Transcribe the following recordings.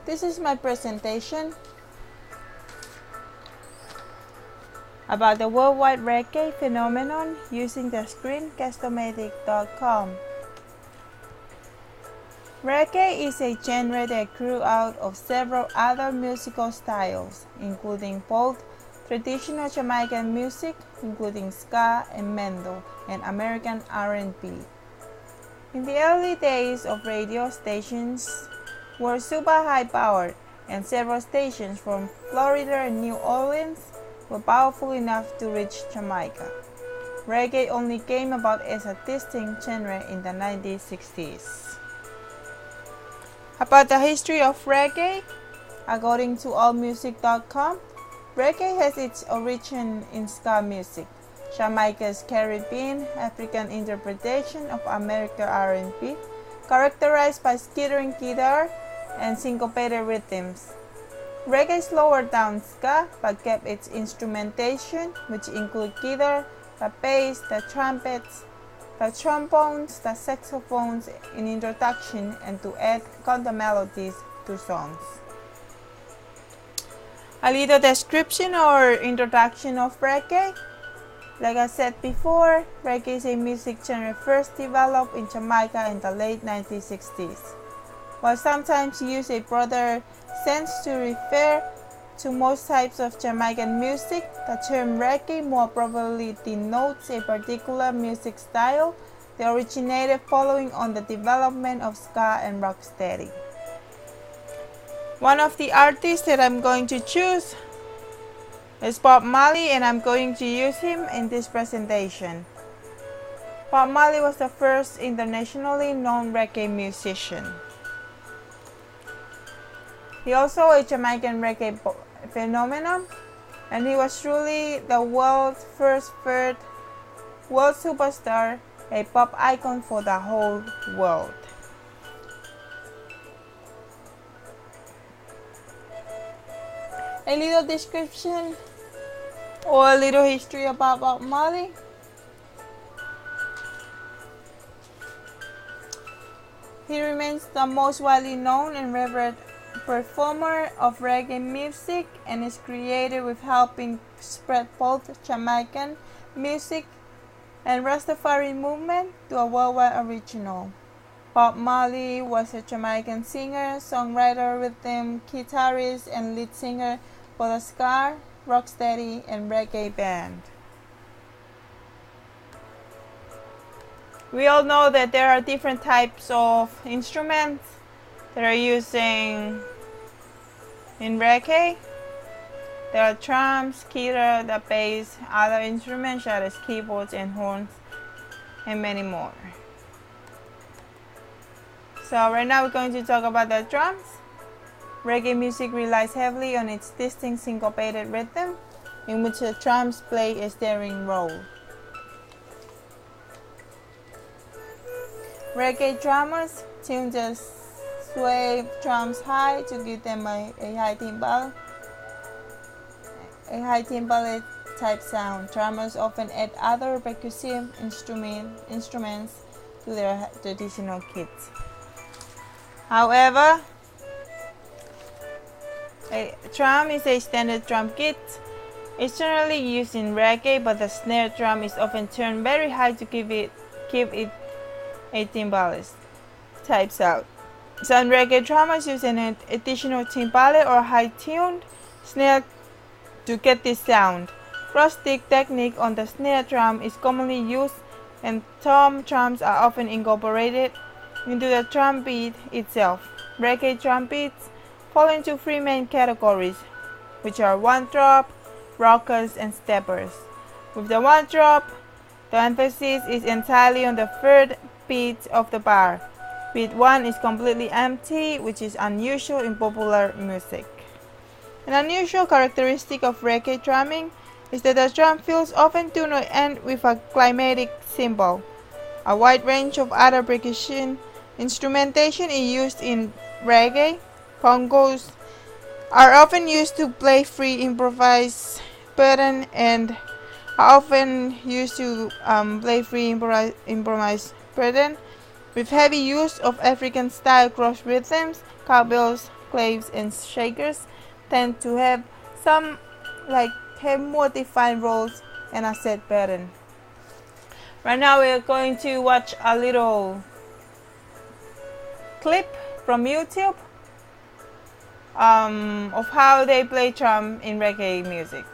This is my presentation about the worldwide reggae phenomenon using the screen Castomatic.com. Reggae is a genre that grew out of several other musical styles, including both traditional Jamaican music, including ska and mendo, and American R&B. In the early days of radio stations were super high-powered, and several stations from Florida and New Orleans were powerful enough to reach Jamaica. Reggae only came about as a distinct genre in the 1960s. About the history of reggae, according to allmusic.com, reggae has its origin in ska music, Jamaica's Caribbean African interpretation of American R&B, characterized by skittering guitar and syncopated rhythms. Reggae slowed down ska but kept its instrumentation, which include guitar, the bass, the trumpets, the trombones, the saxophones in introduction, and to add counter melodies to songs. A little description or introduction of reggae. Like I said before, reggae is a music genre first developed in Jamaica in the late 1960s. While sometimes used a broader sense to refer to most types of Jamaican music, the term reggae more properly denotes a particular music style that originated following on the development of ska and rocksteady. One of the artists that I'm going to choose is Bob Marley, and I'm going to use him in this presentation. Bob Marley was the first internationally known reggae musician. He also a Jamaican reggae phenomenon, and he was truly the world's first third world superstar, a pop icon for the whole world. A little description or a little history about Bob Marley. He remains the most widely known and revered performer of reggae music and is credited with helping spread both Jamaican music and Rastafari movement to a worldwide original. Bob Marley was a Jamaican singer, songwriter, rhythm guitarist, and lead singer for the ska, rocksteady, and reggae band. We all know that there are different types of instruments that are using in reggae. There are drums, guitar, the bass, other instruments such as keyboards and horns, and many more. So right now we're going to talk about the drums. Reggae music relies heavily on its distinct syncopated rhythm, in which the drums play a steering role. Reggae drummers tune the sway drums high to give them a high timbale type sound. Drummers often add other percussive instruments to their traditional kits. However, a drum is a standard drum kit. It's generally used in reggae, but the snare drum is often turned very high to give it a timbales type sound. Some reggae drummers use an additional timbale or high-tuned snare to get this sound. Cross-stick technique on the snare drum is commonly used, and tom drums are often incorporated into the drum beat itself. Reggae drum beats fall into three main categories, which are one drop, rockers, and steppers. With the one drop, the emphasis is entirely on the third beat of the bar. Beat 1 is completely empty, which is unusual in popular music. An unusual characteristic of reggae drumming is that the drum fills often do not end with a climatic cymbal. A wide range of other percussion instrumentation is used in reggae. Congos are often used to play free improvised pattern and are often used to play free improvised pattern with heavy use of African style cross rhythms, cowbells, claves and shakers tend to have some have more defined roles and a set pattern. Right now we're going to watch a little clip from YouTube of how they play drum in reggae music.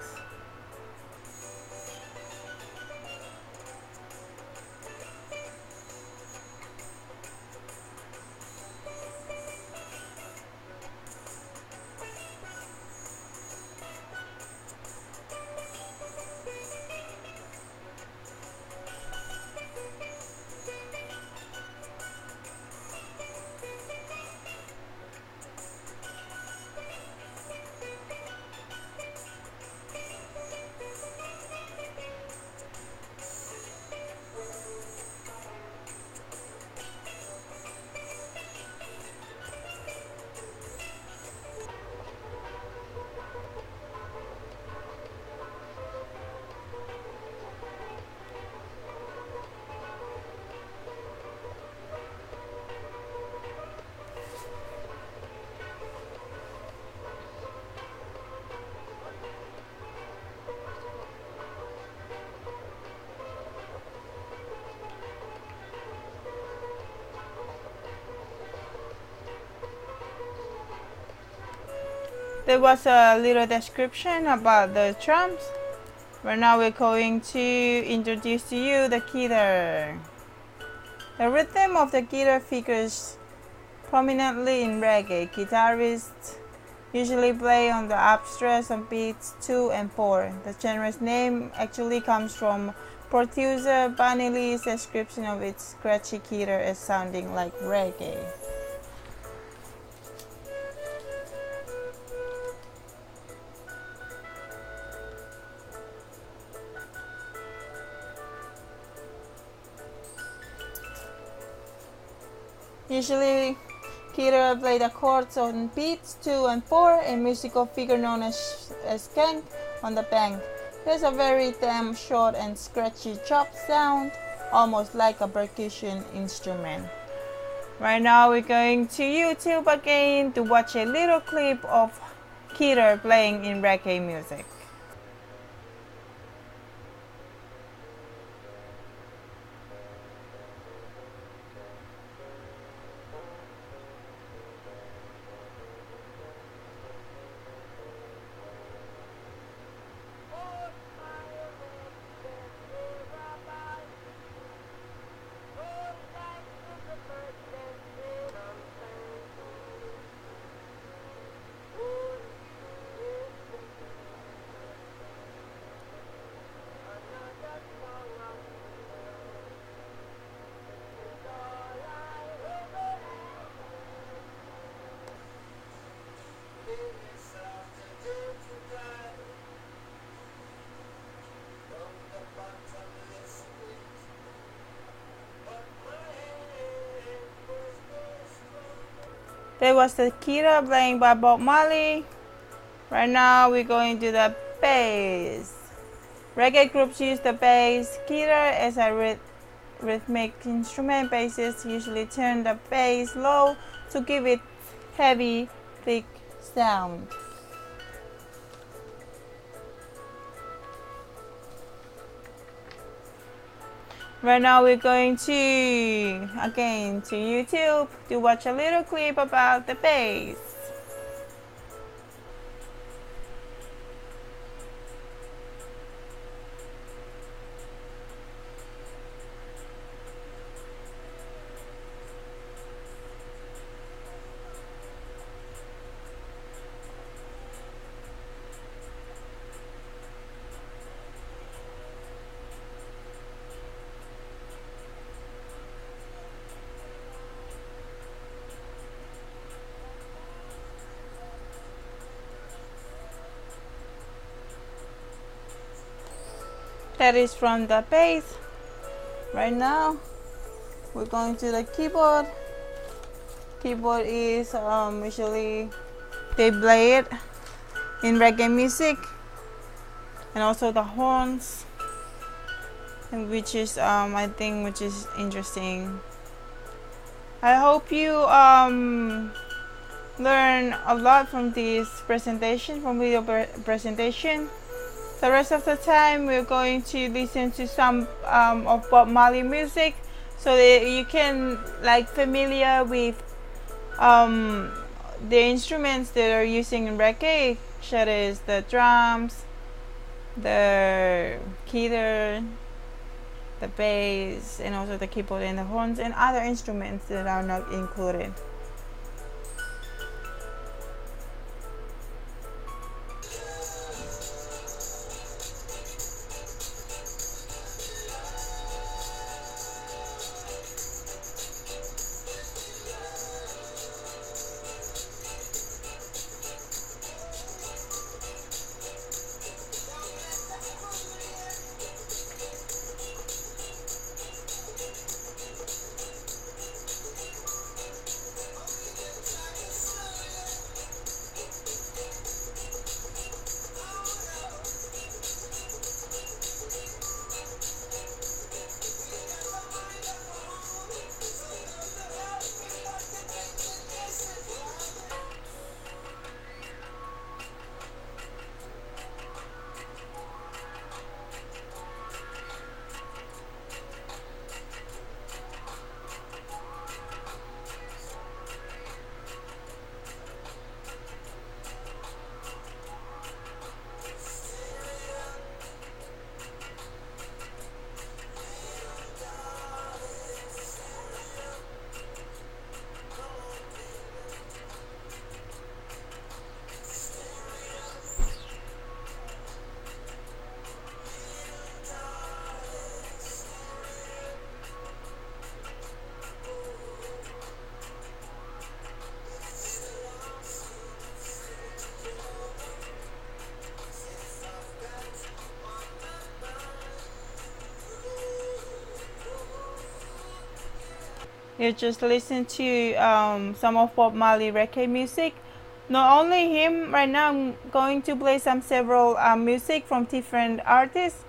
There was a little description about the drums. Right now we're going to introduce to you the guitar. The rhythm of the guitar figures prominently in reggae. Guitarists usually play on the upstress on beats 2 and 4. The genre's name actually comes from producer Bunny Lee's description of its scratchy guitar as sounding like reggae. Usually, guitar play the chords on beats 2 and 4, a musical figure known as skank on the bank. There's a very damn short and scratchy chop sound, almost like a percussion instrument. Right now we're going to YouTube again to watch a little clip of guitar playing in reggae music. There was the guitar playing by Bob Marley. Right now we're going to the bass. Reggae groups use the bass guitar as a rhythmic instrument. Bassists usually turn the bass low to give it heavy, thick sound. Right now we're going to YouTube to watch a little clip about the bass. That is from the bass. Right now we're going to the keyboard. Keyboard is usually they play it in reggae music, and also the horns, and which is I think which is interesting. I hope you learn a lot from this presentation, from video presentation. The rest of the time we're going to listen to some of Bob Marley music, so that you can like familiar with the instruments that are using in reggae, such as the drums, the guitar, the bass, and also the keyboard and the horns, and other instruments that are not included. You just listen to some of Bob Marley reggae music. Not only him, right now I'm going to play some several music from different artists,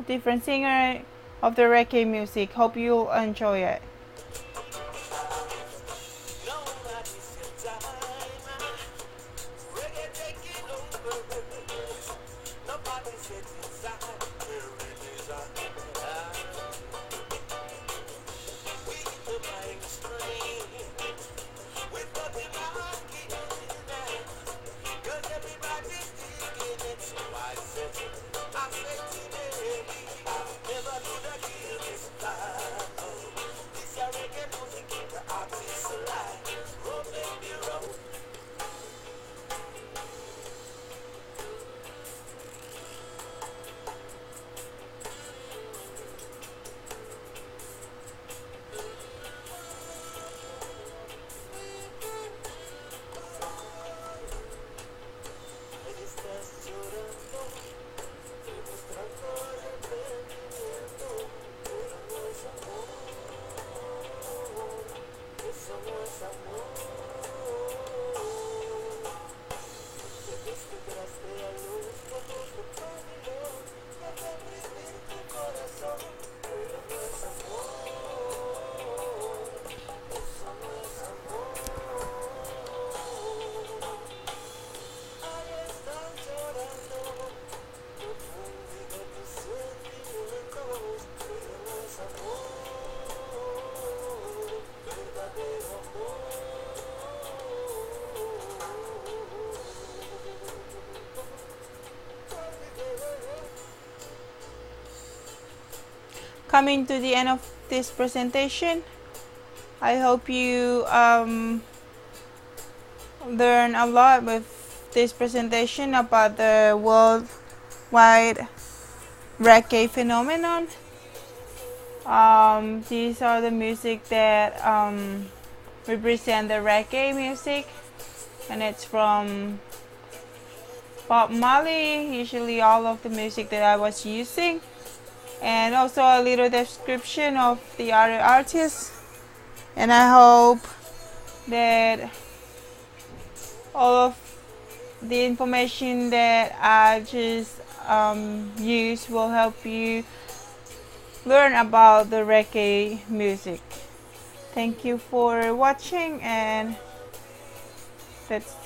different singers of the reggae music. Hope you'll enjoy it. Coming to the end of this presentation, I hope you learn a lot with this presentation about the worldwide reggae phenomenon. These are the music that represent the reggae music, and it's from Bob Marley, usually all of the music that I was using, and also a little description of the other artists. And I hope that all of the information that I just used will help you learn about the reggae music. Thank you for watching, and That's